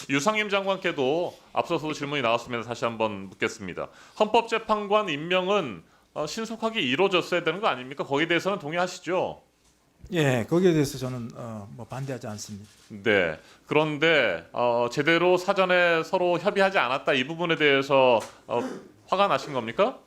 유상임 장관께도 앞서서도 질문이 나왔습니다. 다시 한번 묻겠습니다. 헌법재판관 임명은 신속하게 이루어졌어야 되는 거 아닙니까? 거기에 대해서는 동의하시죠? 예, 거기에 대해서 저는 뭐 반대하지 않습니다. 네. 그런데 제대로 사전에 서로 협의하지 않았다 이 부분에 대해서 화가 나신 겁니까?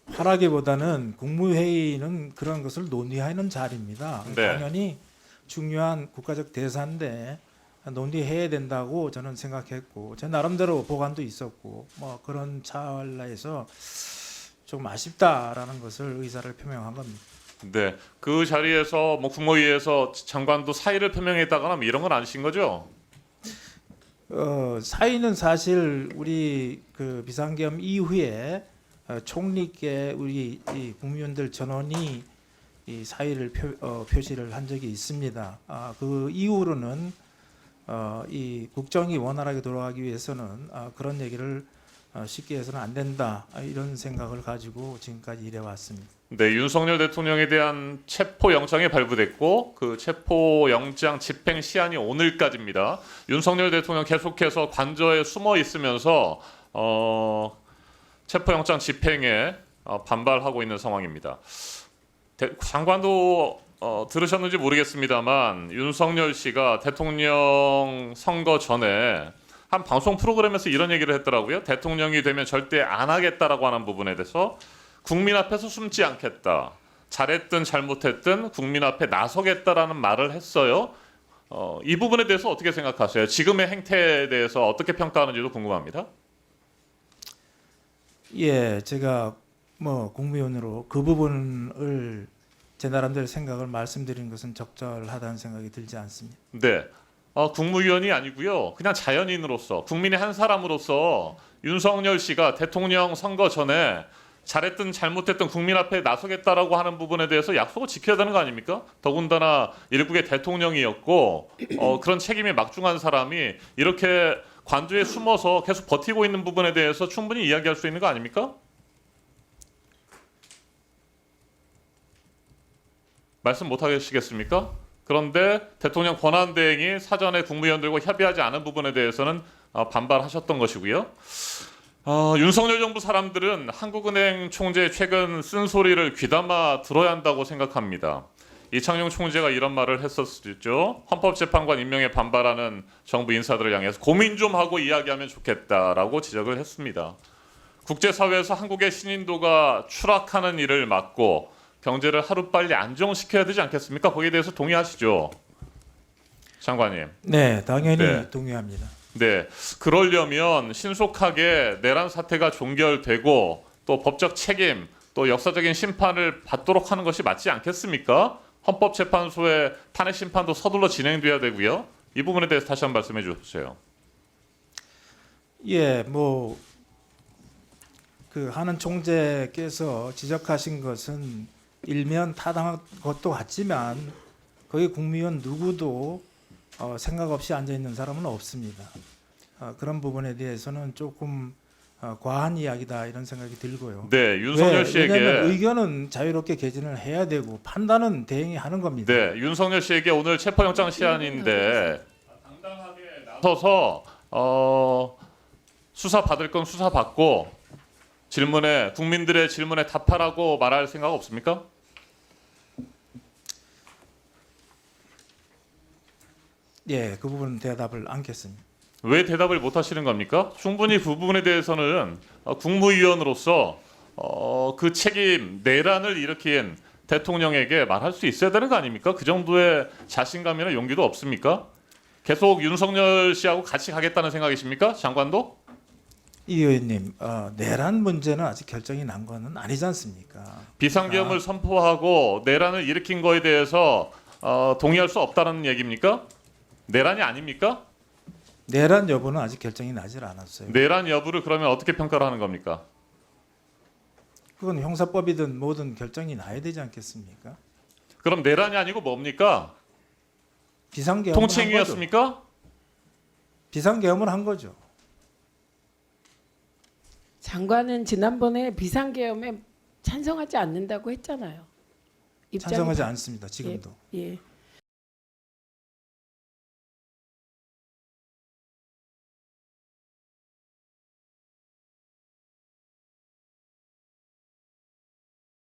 화라기보다는 국무회의는 그런 것을 논의하는 자리입니다. 네. 당연히 중요한 국가적 대사인데 논의해야 된다고 저는 생각했고 제 나름대로 보관도 있었고 뭐 그런 찰나에서 좀 아쉽다라는 것을 의사를 표명한 겁니다. 네. 그 자리에서 뭐 국무회의에서 장관도 사의를 표명했다거나 뭐 이런 건 아니신 거죠? 사의는 사실 우리 그 비상계엄 이후에 총리께 우리 이 국무위원들 전원이 이 사의를 표시를 한 적이 있습니다. 그 이후로는 이 국정이 원활하게 돌아가기 위해서는 그런 얘기를 쉽게 해서는 안 된다 이런 생각을 가지고 지금까지 일해 왔습니다. 네, 윤석열 대통령에 대한 체포 영장이 발부됐고 그 체포 영장 집행 시한이 오늘까지입니다. 윤석열 대통령 계속해서 관저에 숨어 있으면서 체포 영장 집행에 반발하고 있는 상황입니다. 장관도 들으셨는지 모르겠습니다만 윤석열 씨가 대통령 선거 전에 한 방송 프로그램에서 이런 얘기를 했더라고요. 대통령이 되면 절대 안 하겠다라고 하는 부분에 대해서 국민 앞에서 숨지 않겠다. 잘했든 잘못했든 국민 앞에 나서겠다라는 말을 했어요. 이 부분에 대해서 어떻게 생각하세요? 지금의 행태에 대해서 어떻게 평가하는지도 궁금합니다. 예, 제가 뭐 국무위원으로 그 부분을 제 나름대로 생각을 말씀드린 것은 적절하다는 생각이 들지 않습니다. 네. 국무위원이 아니고요. 그냥 자연인으로서 국민의 한 사람으로서 윤석열 씨가 대통령 선거 전에 잘했든 잘못했든 국민 앞에 나서겠다라고 하는 부분에 대해서 약속을 지켜야 되는 거 아닙니까? 더군다나 일국의 대통령이었고 그런 책임이 막중한 사람이 이렇게 관저에 숨어서 계속 버티고 있는 부분에 대해서 충분히 이야기할 수 있는 거 아닙니까? 말씀 못 하시겠습니까? 그런데 대통령 권한대행이 사전에 국무위원들과 협의하지 않은 부분에 대해서는 반발하셨던 것이고요. 윤석열 정부 사람들은 한국은행 총재 최근 쓴소리를 귀담아 들어야 한다고 생각합니다. 이창용 총재가 이런 말을 했었죠. 헌법재판관 임명에 반발하는 정부 인사들을 향해서 고민 좀 하고 이야기하면 좋겠다라고 지적을 했습니다. 국제사회에서 한국의 신인도가 추락하는 일을 막고 경제를 하루빨리 안정시켜야 되지 않겠습니까? 거기에 대해서 동의하시죠? 장관님. 네, 당연히 네. 동의합니다. 네, 그러려면 신속하게 내란 사태가 종결되고 또 법적 책임, 또 역사적인 심판을 받도록 하는 것이 맞지 않겠습니까? 헌법재판소의 탄핵 심판도 서둘러 진행돼야 되고요. 이 부분에 대해서 다시 한번 말씀해 주세요. 예, 뭐 그 한은 총재께서 지적하신 것은 일면 타당한 것도 같지만 거기 국무위원 누구도 생각 없이 앉아 있는 사람은 없습니다. 그런 부분에 대해서는 조금 과한 이야기다 이런 생각이 들고요. 네, 윤석열 씨에게 왜냐하면 의견은 자유롭게 개진을 해야 되고 판단은 대행이 하는 겁니다. 네, 윤석열 씨에게 오늘 체포영장 시한인데 당당하게 나서서 수사 받을 건 수사 받고 질문에 국민들의 질문에 답하라고 말할 생각 없습니까? 예, 그 부분은 대답을 않겠습니다. 왜 대답을 못 하시는 겁니까? 충분히 그 부분에 대해서는 국무위원으로서 그 책임 내란을 일으킨 대통령에게 말할 수 있어야 되는 거 아닙니까? 그 정도의 자신감이나 용기도 없습니까? 계속 윤석열 씨하고 같이 가겠다는 생각이십니까? 장관도? 이 의원님, 내란 문제는 아직 결정이 난 거는 아니지 않습니까? 비상계엄을 선포하고 내란을 일으킨 거에 대해서 동의할 수 없다는 얘기입니까? 내란이 아닙니까? 내란 여부는 아직 결정이 나질 않았어요. 내란 여부를 그러면 어떻게 평가를 하는 겁니까? 그건 형사법이든 뭐든 결정이 나야 되지 않겠습니까? 그럼 내란이 아니고 뭡니까? 비상계엄을 한 거죠. 통칭이었습니까? 비상계엄을 한 거죠. 장관은 지난번에 비상계엄에 찬성하지 않는다고 했잖아요. 입장이 찬성하지 않습니다. 지금도. 예.